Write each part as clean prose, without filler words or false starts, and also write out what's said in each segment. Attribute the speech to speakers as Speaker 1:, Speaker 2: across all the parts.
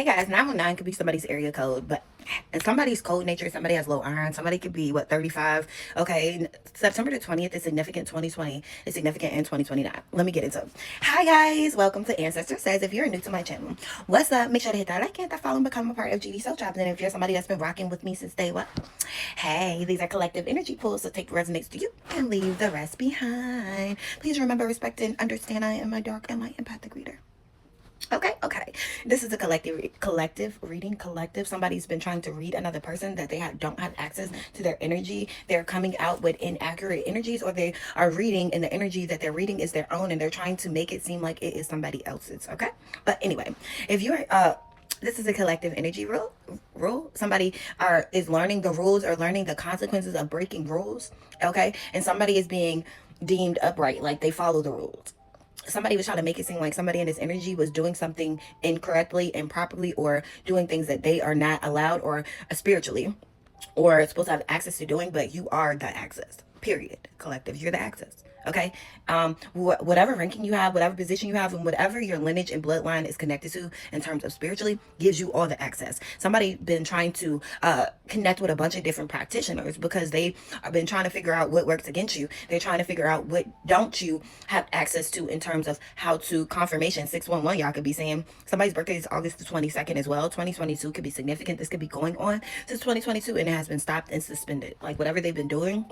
Speaker 1: Hey guys, 919 could be somebody's area code, but and somebody's code nature, somebody has low iron, somebody could be what, 35. Okay, September the 20th is significant, 2020 is significant, in 2029. Let me get into it. Hi guys, welcome to Ancestor Says. If you're new to my channel, what's up? Make sure to hit that like and that follow and become a part of GD Soul Jobs. And if you're somebody that's been rocking with me since day one, hey, these are collective energy pools, so take what resonates to you and leave the rest behind. Please remember, respect, and understand I am a dark and light empathic reader. Okay. This is a collective reading. Somebody's been trying to read another person that they don't have access to their energy. They're coming out with inaccurate energies, or they are reading, and the energy that they're reading is their own, and they're trying to make it seem like it is somebody else's. Okay. But anyway, if you're this is a collective energy rule. Somebody is learning the rules or learning the consequences of breaking rules. Okay. And somebody is being deemed upright, like they follow the rules. Somebody was trying to make it seem like somebody in this energy was doing something incorrectly, improperly, or doing things that they are not allowed or spiritually or supposed to have access to doing, but you are the access. Period. Collective, you're the access. Okay. Whatever ranking you have, whatever position you have, and whatever your lineage and bloodline is connected to in terms of spiritually, gives you all the access. Somebody been trying to connect with a bunch of different practitioners because they have been trying to figure out what works against you. They're trying to figure out what don't you have access to in terms of how to confirmation. 611, y'all could be saying somebody's birthday is August the 22nd as well. 2022 could be significant. This could be going on since 2022, and it has been stopped and suspended. Like whatever they've been doing,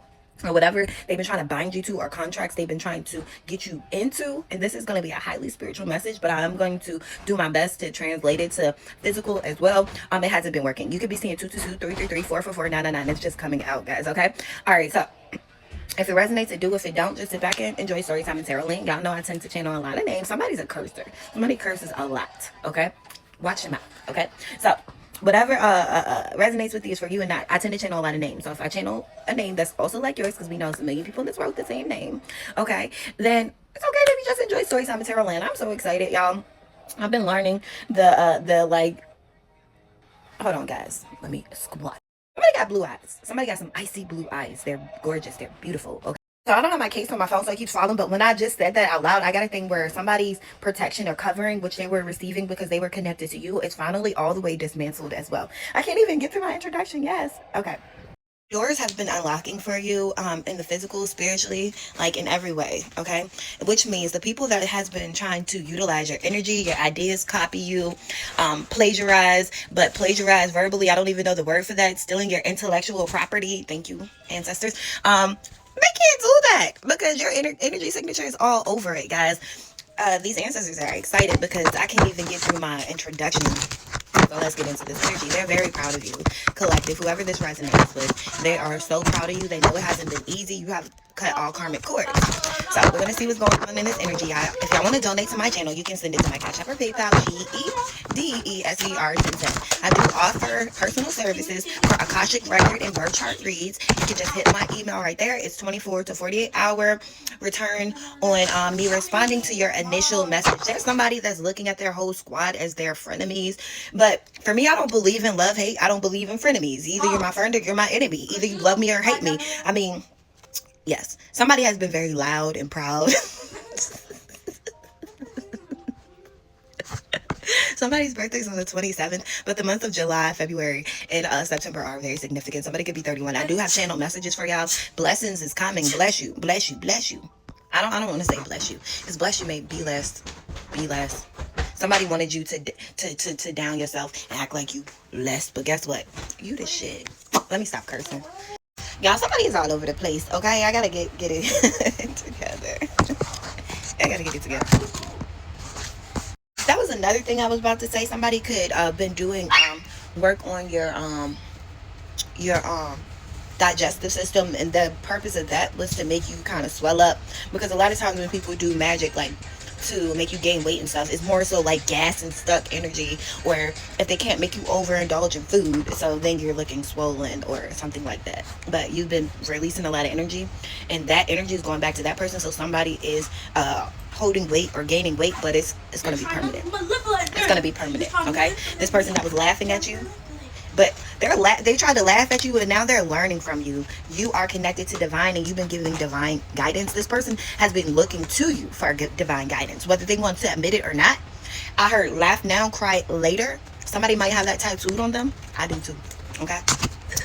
Speaker 1: or whatever they've been trying to bind you to, or contracts they've been trying to get you into. And this is going to be a highly spiritual message, but I'm going to do my best to translate it to physical as well. It hasn't been working. You could be seeing 222-333-444-999. It's just coming out, guys. Okay. All right. So if it resonates, it do. If it don't, just sit back and enjoy Storytime and Tarot Link. Y'all know I tend to channel a lot of names. Somebody's a cursor. Somebody curses a lot. Okay. Watch your mouth. Okay. So whatever resonates with you is for you, and I tend to channel a lot of names. So if I channel a name that's also like yours, because we know it's a million people in this world with the same name, okay, then it's okay if you just enjoy Storytime and Tarot Land. I'm so excited, y'all. I've been learning the like, hold on guys, let me squat. Somebody got blue eyes. Somebody got some icy blue eyes. They're gorgeous. They're beautiful. Okay. So I don't have my case on my phone, so it keeps falling. But when I just said that out loud, I got a thing where somebody's protection or covering, which they were receiving because they were connected to you, is finally all the way dismantled as well. I can't even get through my introduction. Yes. Okay. Doors have been unlocking for you in the physical, spiritually, like in every way, okay? Which means the people that has been trying to utilize your energy, your ideas, copy you, plagiarize verbally. I don't even know the word for that. Stealing your intellectual property. Thank you, ancestors. They can't do that because your energy signature is all over it, guys. These ancestors are excited because I can't even get through my introduction. So let's get into this energy. They're very proud of you, collective. Whoever this resonates with, they are so proud of you. They know it hasn't been easy. You have cut all karmic cords. So we're gonna see what's going on in this energy. If y'all want to donate to my channel, you can send it to my Cash App or PayPal, GEDESVR1010. I do offer personal services for Akashic record and birth chart reads. You can just hit my email right there. It's 24 to 48 hour return on me responding to your initial message. There's somebody that's looking at their whole squad as their frenemies, but for me, I don't believe in love, hate. I don't believe in frenemies. Either you're my friend or you're my enemy. Either you love me or hate me. I mean, yes, somebody has been very loud and proud. Somebody's birthday is on the 27th, but the month of July, February, and September are very significant. Somebody could be 31. I do have channel messages for y'all. Blessings is coming. Bless you. Bless you. Bless you. I don't want to say bless you. Because bless you may be less. Be less. Somebody wanted you to down yourself and act like you less. But guess what? You the shit. Let me stop cursing. Y'all, somebody is all over the place. Okay? I gotta get it together. I gotta get it together. That was another thing I was about to say. Somebody could been doing work on your digestive system, and the purpose of that was to make you kind of swell up, because a lot of times when people do magic like to make you gain weight and stuff, it's more so like gas and stuck energy, or if they can't make you overindulge in food, so then you're looking swollen or something like that. But you've been releasing a lot of energy, and that energy is going back to that person. So somebody is holding weight or gaining weight, but it's going to be permanent. It's going to be permanent. Okay, this person that was laughing at you, but they tried to laugh at you, and now they're learning from you. You are connected to divine, and you've been giving divine guidance. This person has been looking to you for divine guidance, whether they want to admit it or not. I heard laugh now, cry later. Somebody might have that tattooed on them. I do too. Okay?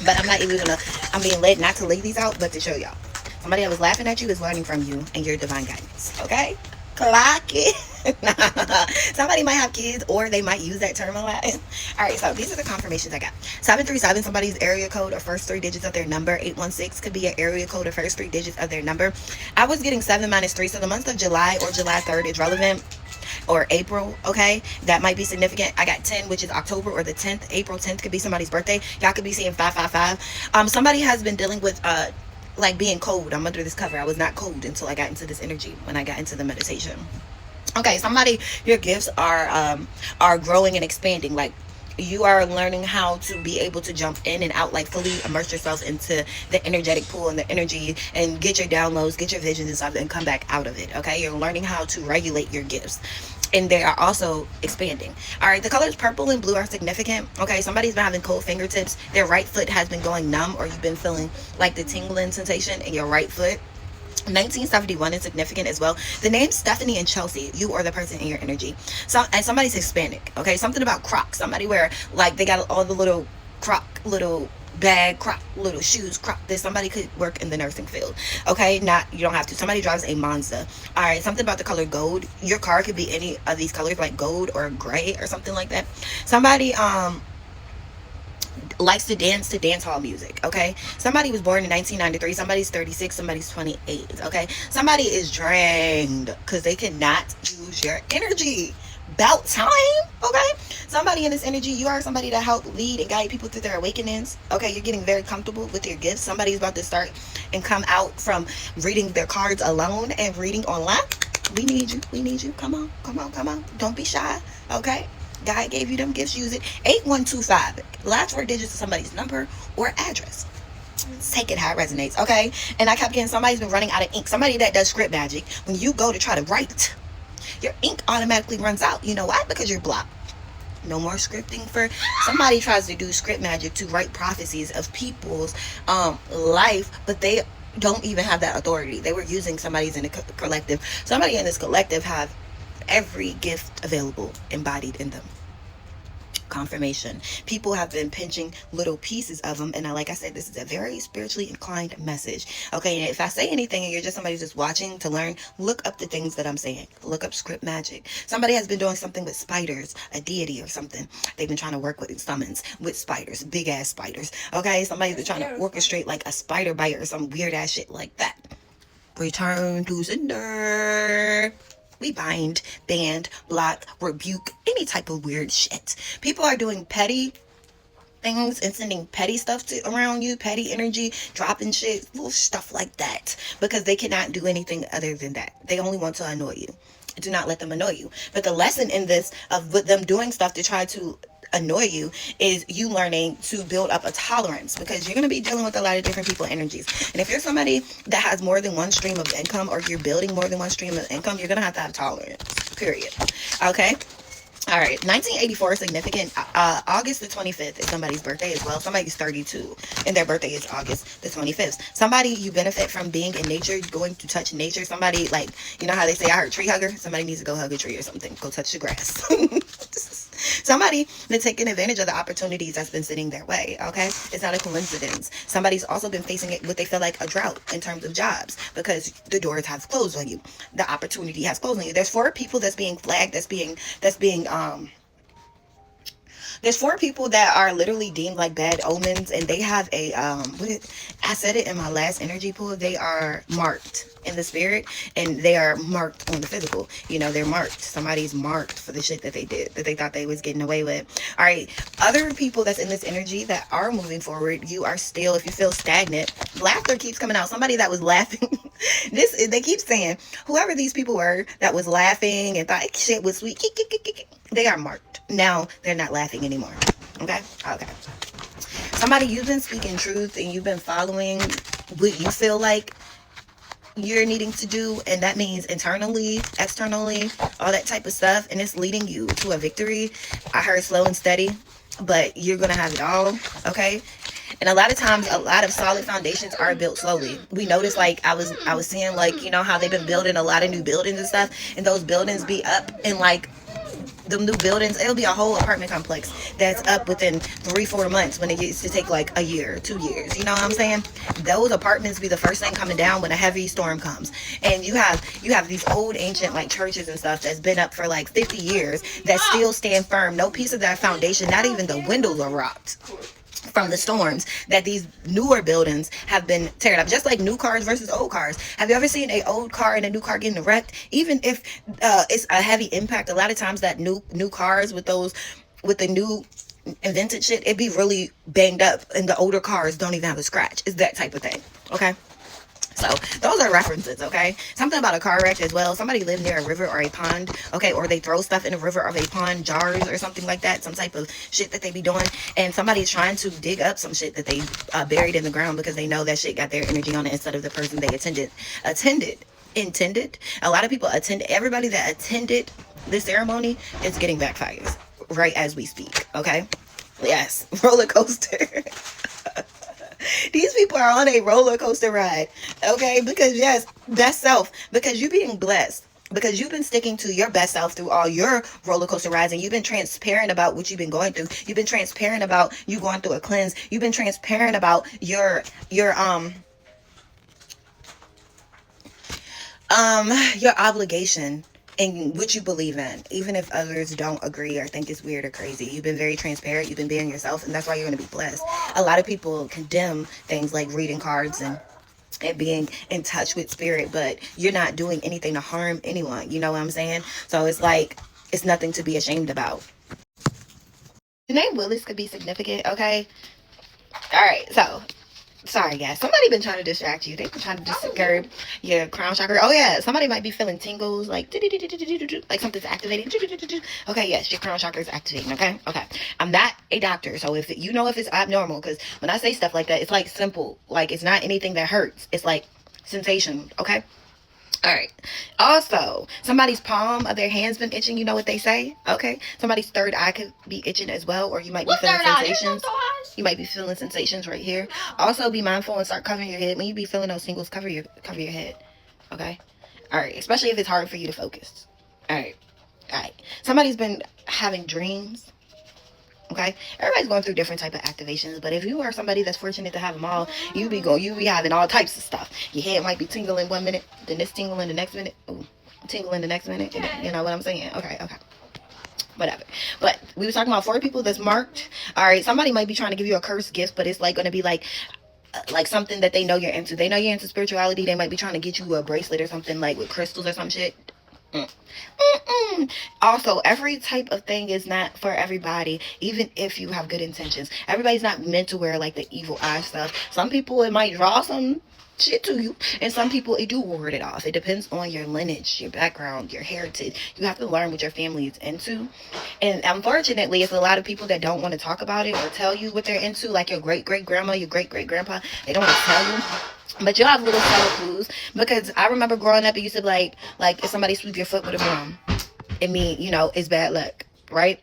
Speaker 1: But I'm not even gonna, I'm being led not to lay these out, but to show y'all. Somebody that was laughing at you is learning from you and your divine guidance. Okay? Clock it. Somebody might have kids, or they might use that term a lot. All right, so these are the confirmations I got. 737, somebody's area code or first three digits of their number. 816 could be an area code or first three digits of their number. I was getting 7 minus 3, so the month of July or July 3rd is relevant, or April. Okay, that might be significant. I got 10, which is October, or the 10th. April 10th could be somebody's birthday. Y'all could be seeing 555. Somebody has been dealing with like being cold. I'm under this cover. I was not cold until I got into this energy, when I got into the meditation. Okay, somebody, your gifts are growing and expanding. Like, you are learning how to be able to jump in and out, like fully immerse yourself into the energetic pool and the energy, and get your downloads, get your visions and stuff, and come back out of it. Okay, you're learning how to regulate your gifts, and they are also expanding. All right, the colors purple and blue are significant. Okay, somebody's been having cold fingertips. Their right foot has been going numb, or you've been feeling like the tingling sensation in your right foot. 1971 is significant as well. The names Stephanie and Chelsea, you are the person in your energy. So, and somebody's Hispanic. Okay, something about Crocs. Somebody where like they got all the little Croc, little bag, Croc, little shoes, Croc. This, somebody could work in the nursing field. Okay, not, you don't have to. Somebody drives a Monza. All right, something about the color gold. Your car could be any of these colors, like gold or gray or something like that. Somebody likes to dance hall music. Okay, somebody was born in 1993. Somebody's 36. Somebody's 28. Okay, somebody is drained because they cannot use your energy. About time. Okay, somebody in this energy, you are somebody that help lead and guide people through their awakenings. Okay, you're getting very comfortable with your gifts. Somebody's about to start and come out from reading their cards alone and reading online. We need you. We need you. Come on, come on, come on. Don't be shy. Okay, God gave you them gifts. Use it. 8125. Last 4 digits of somebody's number or address. Take it how it resonates. Okay, and I kept getting somebody's been running out of ink. Somebody that does script magic. When you go to try to write, your ink automatically runs out. You know why? Because you're blocked. No more scripting. For somebody tries to do script magic to write prophecies of people's life, but they don't even have that authority. They were using somebody's in a collective. Somebody in this collective have every gift available embodied in them. Confirmation. People have been pinching little pieces of them, and like I said, this is a very spiritually inclined message. Okay, and if I say anything and you're just somebody just watching to learn, look up the things that I'm saying. Look up script magic. Somebody has been doing something with spiders, a deity or something. They've been trying to work with summons with spiders, big ass spiders. Okay, somebody's been trying to orchestrate like a spider bite or some weird ass shit like that. Return to sender. We bind, ban, block, rebuke any type of weird shit. People are doing petty things and sending petty stuff around you, petty energy, dropping shit, little stuff like that, because they cannot do anything other than that. They only want to annoy you. Do not let them annoy you. But the lesson in this of with them doing stuff to try to annoy you is you learning to build up a tolerance, because you're going to be dealing with a lot of different people energies. And if you're somebody that has more than one stream of income, or you're building more than one stream of income, you're going to have tolerance, period. Okay, all right. 1984 is significant. August the 25th is somebody's birthday as well. Somebody's 32 and their birthday is August the 25th. Somebody, you benefit from being in nature, going to touch nature. Somebody, like, you know how they say I heard tree hugger? Somebody needs to go hug a tree or something. Go touch the grass. Somebody been taking advantage of the opportunities that's been sitting their way. Okay, it's not a coincidence. Somebody's also been facing it, what they feel like a drought in terms of jobs, because the doors have closed on you. The opportunity has closed on you. There's 4 people that's being flagged, there's 4 people that are literally deemed like bad omens, and they have a I said it in my last energy pool, they are marked in the spirit, and they are marked on the physical. You know, they're marked. Somebody's marked for the shit that they did, that they thought they was getting away with. All right, other people that's in this energy that are moving forward, you are still, if you feel stagnant, laughter keeps coming out. Somebody that was laughing they keep saying whoever these people were that was laughing and thought shit was sweet, they are marked. Now they're not laughing anymore. Okay. Somebody, you've been speaking truth and you've been following what you feel like you're needing to do, and that means internally, externally, all that type of stuff, and it's leading you to a victory. I heard slow and steady, but you're gonna have it all. Okay. And a lot of times, a lot of solid foundations are built slowly. We noticed, like, I was seeing, like, you know how they've been building a lot of new buildings and stuff, and those buildings be up in like them new buildings, it'll be a whole apartment complex that's up within 3-4 months when it gets to take like a year, 2 years. You know what I'm saying? Those apartments be the first thing coming down when a heavy storm comes. And you have these old ancient like churches and stuff that's been up for like 50 years that still stand firm. No piece of that foundation, not even the windows are rocked from the storms that these newer buildings have been tearing up. Just like new cars versus old cars. Have you ever seen a old car and a new car getting wrecked? Even if it's a heavy impact, a lot of times that new cars with the new invented shit, it be really banged up, and the older cars don't even have a scratch. It's that type of thing. Okay. So those are references, okay? Something about a car wreck as well. Somebody lived near a river or a pond, okay? Or they throw stuff in a river or a pond, jars or something like that. Some type of shit that they be doing. And somebody's trying to dig up some shit that they buried in the ground because they know that shit got their energy on it instead of the person they intended. A lot of people everybody that attended this ceremony is getting backfires right as we speak, okay? Yes, roller coaster. These people are on a roller coaster ride, okay? Because yes, best self, because you're being blessed, because you've been sticking to your best self through all your roller coaster rides, and you've been transparent about what you've been going through. You've been transparent about you going through a cleanse. You've been transparent about your obligation and what you believe in, even if others don't agree or think it's weird or crazy. You've been very transparent. You've been being yourself, and that's why you're going to be blessed. A lot of people condemn things like reading cards and being in touch with spirit, but you're not doing anything to harm anyone. You know what I'm saying? So it's like, it's nothing to be ashamed about. The name Willis could be significant, okay? All right, so sorry guys, somebody been trying to distract you. They've been trying to disturb your crown chakra. Oh yeah, somebody might be feeling tingles, like something's activating. Okay, yes, your crown chakra is activating. Okay. I'm not a doctor, so if you know if it's abnormal, because when I say stuff like that, it's like simple, like it's not anything that hurts. It's like sensation. Okay. All right. Also, somebody's palm of their hand's been itching. You know what they say? Okay. Somebody's third eye could be itching as well, or you might be feeling sensations. You might be feeling sensations right here. Also, be mindful and start covering your head. When you be feeling those tingles, cover your head. Okay. All right. Especially if it's hard for you to focus. All right. Somebody's been having dreams. Okay, everybody's going through different type of activations, but if you are somebody that's fortunate to have them all, you be having all types of stuff. Your head might be tingling 1 minute, then this tingling the next minute, tingling the next minute. You know what I'm saying? Okay, whatever. But we were talking about 4 people that's marked. All right, somebody might be trying to give you a cursed gift, but it's like going to be like something that they know you're into. They know you're into spirituality. They might be trying to get you a bracelet or something like with crystals or some shit. Also, every type of thing is not for everybody, even if you have good intentions. Everybody's not meant to wear like the evil eye stuff. Some people, it might draw some shit to you, and some people, it do ward it off. It depends on your lineage, your background, your heritage. You have to learn what your family is into, and unfortunately, it's a lot of people that don't want to talk about it or tell you what they're into, like your great-great-grandma, your great-great-grandpa. They don't want to tell you. But you'll have little subtle clues, because I remember growing up, it used to be like if somebody sweep your foot with a broom, it mean, it's bad luck, right?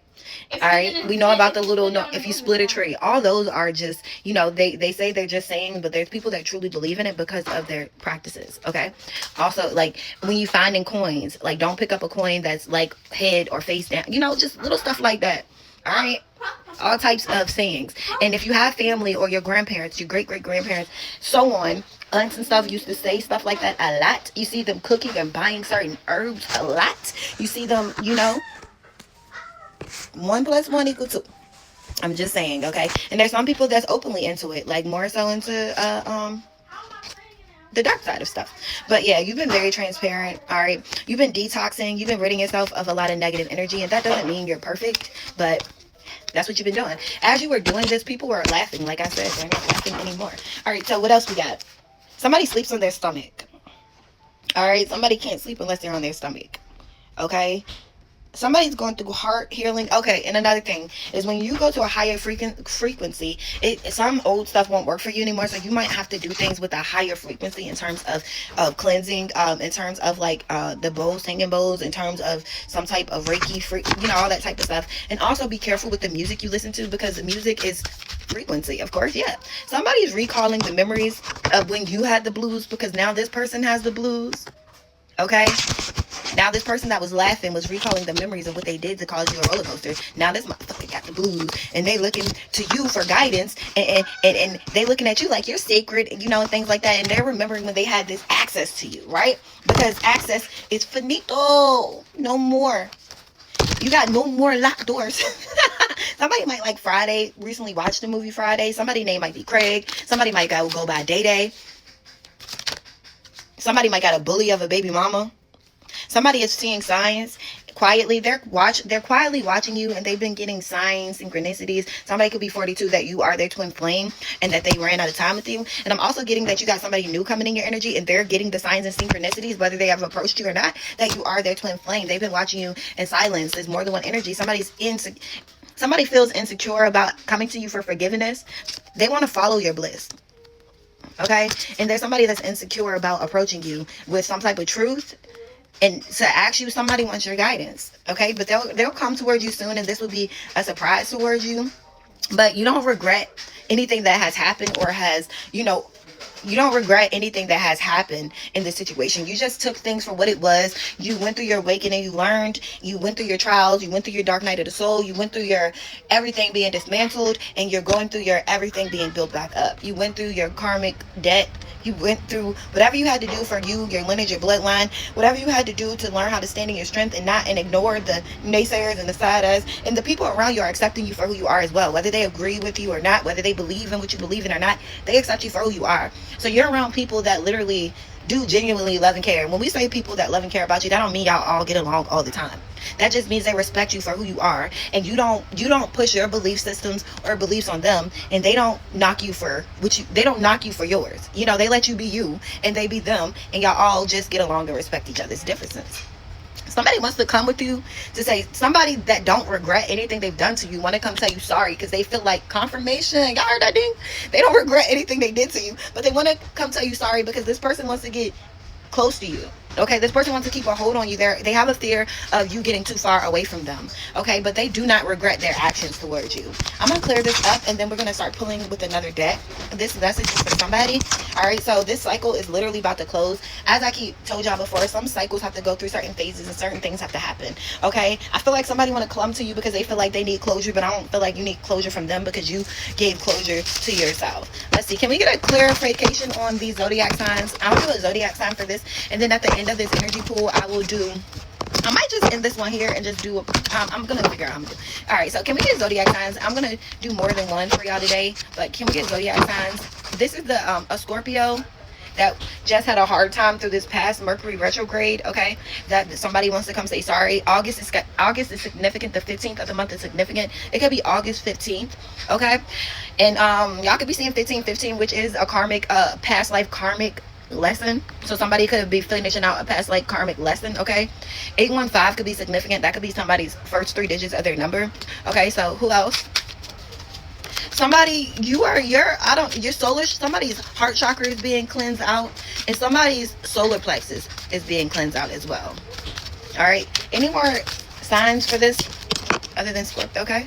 Speaker 1: All right, we know about the little, if you split a tree, all those are just, they say they're just saying, but there's people that truly believe in it because of their practices, okay? Also, like, when you finding coins, like, don't pick up a coin that's, like, head or face down, just little stuff like that, all right? All types of sayings. And if you have family or your grandparents, your great-great-grandparents, so on, aunts and stuff used to say stuff like that a lot. You see them cooking and buying certain herbs a lot. You see them, 1 + 1 = 2. I'm just saying, okay? And there's some people that's openly into it, like more so into the dark side of stuff. But yeah, you've been very transparent. All right, you've been detoxing. You've been ridding yourself of a lot of negative energy, and that doesn't mean you're perfect, but that's what you've been doing. As you were doing this, people were laughing. Like I said, they're not laughing anymore. All right, so what else we got? Somebody sleeps on their stomach. All right, somebody can't sleep unless they're on their stomach. Okay? Somebody's going through heart healing. Okay, and another thing is when you go to a higher frequency, some old stuff won't work for you anymore, so you might have to do things with a higher frequency in terms of cleansing, in terms of like the bowls, singing bowls, in terms of some type of Reiki, all that type of stuff. And also be careful with the music you listen to, because the music is frequency, of course. Yeah, somebody's recalling the memories of when you had the blues, because now this person has the blues. Okay, Now this person that was laughing was recalling the memories of what they did to cause you a roller coaster. Now this motherfucker got the blues, and they looking to you for guidance, and they looking at you like you're sacred, and and things like that. And they're remembering when they had this access to you, right? Because access is finito. No more. You got no more locked doors. Somebody might like Friday, recently watched the movie Friday. Somebody name might be Craig. Somebody might go by Day Day. Somebody might got a bully of a baby mama. Somebody is seeing signs quietly. They're quietly watching you, and they've been getting signs, synchronicities. Somebody could be 42 that you are their twin flame, and that they ran out of time with you. And I'm also getting that you got somebody new coming in your energy, and they're getting the signs and synchronicities, whether they have approached you or not, that you are their twin flame. They've been watching you in silence. There's more than one energy. Somebody feels insecure about coming to you for forgiveness. They want to follow your bliss. Okay? And there's somebody that's insecure about approaching you with some type of truth. And to ask you, somebody wants your guidance. Okay? But they'll come towards you soon, and this will be a surprise towards you. But you don't regret anything that has happened, or you don't regret anything that has happened in this situation. You just took things for what it was. You went through your awakening. You learned. You went through your trials. You went through your dark night of the soul. You went through your everything being dismantled, and you're going through your everything being built back up. You went through your karmic debt. You went through whatever you had to do for you, your lineage, your bloodline, whatever you had to do to learn how to stand in your strength and ignore the naysayers and the side eyes. And the people around you are accepting you for who you are as well. Whether they agree with you or not, whether they believe in what you believe in or not, they accept you for who you are. So you're around people that literally do genuinely love and care. And when we say people that love and care about you, that don't mean y'all all get along all the time. That just means they respect you for who you are, and you don't push your belief systems or beliefs on them, and they don't knock you for yours. They let you be you, and they be them, and y'all all just get along and respect each other's differences. Somebody wants to come with you to say, somebody that don't regret anything they've done to you want to come tell you sorry because they feel like confirmation. Y'all heard that ding? They don't regret anything they did to you, but they want to come tell you sorry because this person wants to get close to you. Okay, this person wants to keep a hold on you. They have a fear of you getting too far away from them. Okay, but they do not regret their actions towards you. I'm going to clear this up, and then we're going to start pulling with another deck. This message is for somebody. All right, so this cycle is literally about to close. As I told y'all before, some cycles have to go through certain phases, and certain things have to happen. Okay, I feel like somebody want to come to you because they feel like they need closure, but I don't feel like you need closure from them because you gave closure to yourself. Let's see, can we get a clarification on these zodiac signs? I'm going to do a zodiac sign for this, and then at the end of this energy pool, I might just end this one here and just do I'm gonna figure out how I'm gonna do. All right, so can we get zodiac signs? I'm gonna do more than one for y'all today, but can we get zodiac signs? This is a Scorpio that just had a hard time through this past Mercury retrograde. Okay, that somebody wants to come say sorry. August is significant. The 15th of the month is significant. It could be August 15th. Okay, and y'all could be seeing 1515, which is a karmic past life karmic lesson. So somebody could be finishing out a past life karmic lesson. Okay, 815 could be significant. That could be somebody's first 3 digits of their number. Okay, so who else? Somebody, your solar, somebody's heart chakra is being cleansed out, and somebody's solar plexus is being cleansed out as well. All right, any more signs for this other than Scorpio? Okay,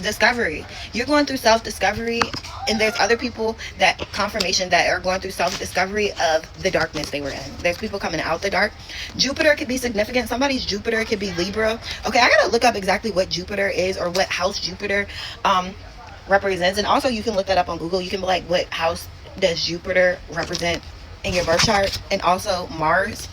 Speaker 1: discovery. You're going through self-discovery, and there's other people that confirmation that are going through self-discovery of the darkness they were in. There's people coming out the dark. Jupiter could be significant. Somebody's Jupiter could be Libra. Okay, I gotta look up exactly what Jupiter is or what house Jupiter represents, and also you can look that up on Google. You can be like, what house does Jupiter represent in your birth chart? And also Mars.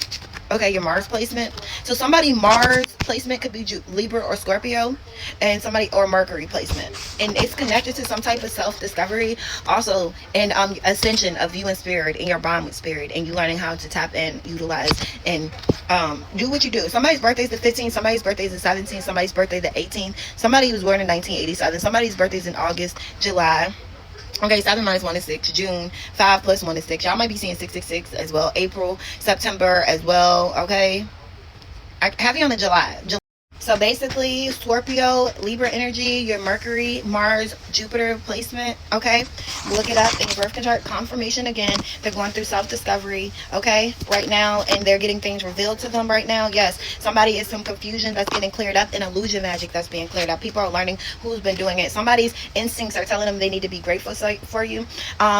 Speaker 1: Okay, your Mars placement. So somebody Mars placement could be Libra or Scorpio, and somebody or Mercury placement, and it's connected to some type of self-discovery also, and ascension of you in spirit and your bond with spirit, and you learning how to tap in, utilize, and do what you do. Somebody's birthday is the 15th, somebody's birthday is the 17th, somebody's birthday the 18th, somebody was born in 1987, somebody's birthday is in August, July. Okay, 7 minus 1 is 6. June, 5 plus 1 is 6. Y'all might be seeing 666 as well. April, September as well. Okay, I have you on the July. So basically, Scorpio, Libra energy, your Mercury, Mars, Jupiter placement, okay? Look it up in your birth chart. Confirmation again. They're going through self-discovery, okay, right now, and they're getting things revealed to them right now. Yes, somebody is some confusion that's getting cleared up, and illusion magic that's being cleared up. People are learning who's been doing it. Somebody's instincts are telling them they need to be grateful for you.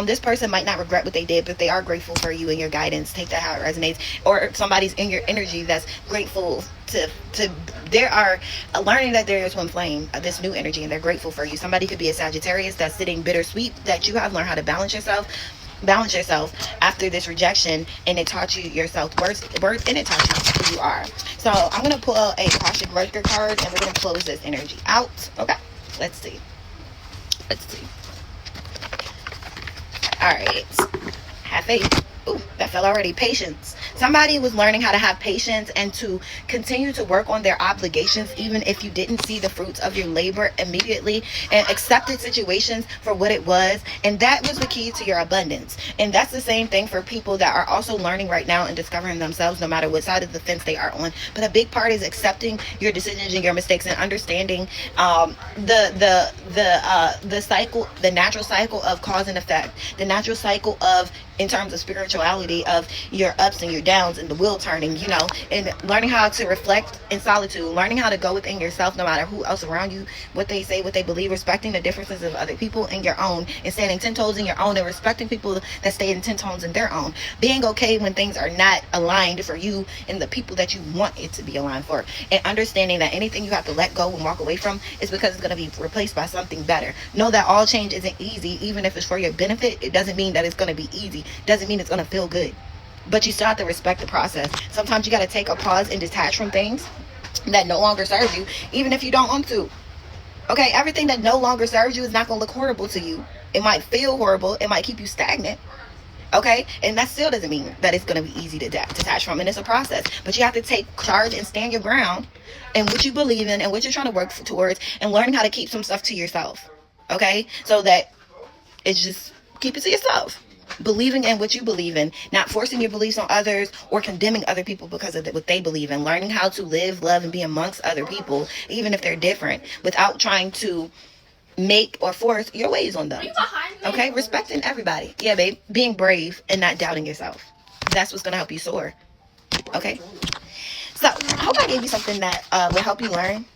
Speaker 1: This person might not regret what they did, but they are grateful for you and your guidance. Take that how it resonates. Or somebody's in your energy that's grateful to there are learning that there is one flame, this new energy, and they're grateful for you. Somebody could be a Sagittarius that's sitting bittersweet that you have learned how to balance yourself after this rejection, and it taught you your self-worth, and it taught you who you are. So I'm going to pull a Akashic Record card, and we're going to close this energy out. Okay, let's see. All right, have faith. Ooh, that fell already. Patience. Somebody was learning how to have patience and to continue to work on their obligations even if you didn't see the fruits of your labor immediately, and accepted situations for what it was. And that was the key to your abundance. And that's the same thing for people that are also learning right now and discovering themselves, no matter what side of the fence they are on. But a big part is accepting your decisions and your mistakes, and understanding the cycle, the natural cycle of cause and effect, the natural cycle of, in terms of spirituality, of your ups and your downs and the wheel turning, you know, and learning how to reflect in solitude, learning how to go within yourself, no matter who else around you, what they say, what they believe, respecting the differences of other people and your own, and standing 10 toes in your own, and respecting people that stay in 10 toes in their own, being okay when things are not aligned for you and the people that you want it to be aligned for, and understanding that anything you have to let go and walk away from is because it's going to be replaced by something better. Know that all change isn't easy. Even if it's for your benefit, it doesn't mean that it's going to be easy. Doesn't mean it's going to feel good, but you still have to respect the process. Sometimes you got to take a pause and detach from things that no longer serve you, even if you don't want to. Okay, everything that no longer serves you is not going to look horrible to you. It might feel horrible, it might keep you stagnant, okay, and that still doesn't mean that it's going to be easy to detach from, and it's a process. But you have to take charge and stand your ground in what you believe in and what you're trying to work towards, and learning how to keep some stuff to yourself, okay, so that it's just, keep it to yourself. Believing in what you believe in, not forcing your beliefs on others or condemning other people because of what they believe in. Learning how to live, love, and be amongst other people, even if they're different, without trying to make or force your ways on them. Okay, respecting everybody. Yeah, babe. Being brave and not doubting yourself. That's what's gonna help you soar. Okay. So I hope I gave you something that will help you learn.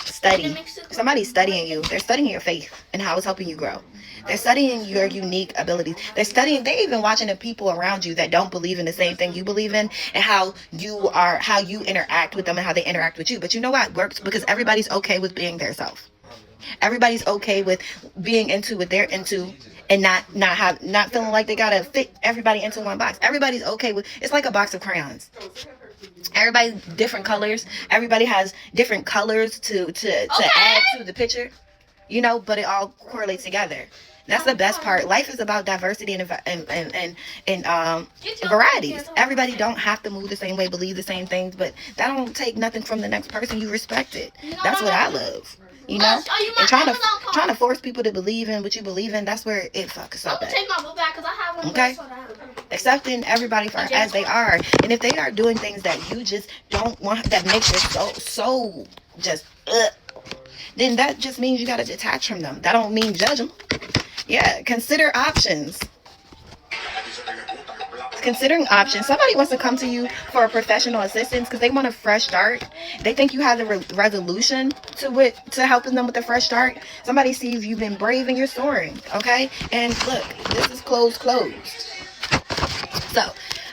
Speaker 1: Study. Somebody's studying you. They're studying your faith and how it's helping you grow. They're studying your unique abilities. They're even watching the people around you that don't believe in the same thing you believe in, and how you interact with them and how they interact with you. But you know what works? Because everybody's okay with being their self. Everybody's okay with being into what they're into, and not feeling like they gotta fit everybody into one box. Everybody's okay with, it's like a box of crayons. Everybody's different colors. Everybody has different colors to add to the picture, you know, but it all correlates together. That's the best part. Life is about diversity and varieties. Everybody don't have to move the same way, believe the same things, but that don't take nothing from the next person. You respect it. That's what I love. You know, and trying to force people to believe in what you believe in, that's where it fucks up at. Okay, accepting everybody for as they are, and if they are doing things that you just don't want, that makes your soul just then that just means you got to detach from them. That don't mean judge them. Yeah, consider options. Considering options. Somebody wants to come to you for a professional assistance because they want a fresh start. They think you have the resolution to helping them with the fresh start. Somebody sees you've been brave and you're soaring. Okay, and look, this is closed. So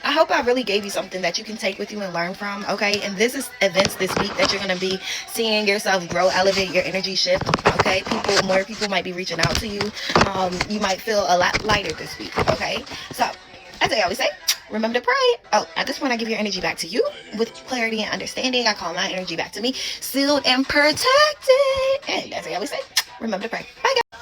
Speaker 1: I hope I really gave you something that you can take with you and learn from, okay? And this is events this week that you're going to be seeing yourself grow, elevate, your energy shift, okay? More people might be reaching out to you. You might feel a lot lighter this week, okay? So, as I always say, remember to pray. Oh, at this point, I give your energy back to you with clarity and understanding. I call my energy back to me, sealed and protected. And as I always say, remember to pray. Bye, guys.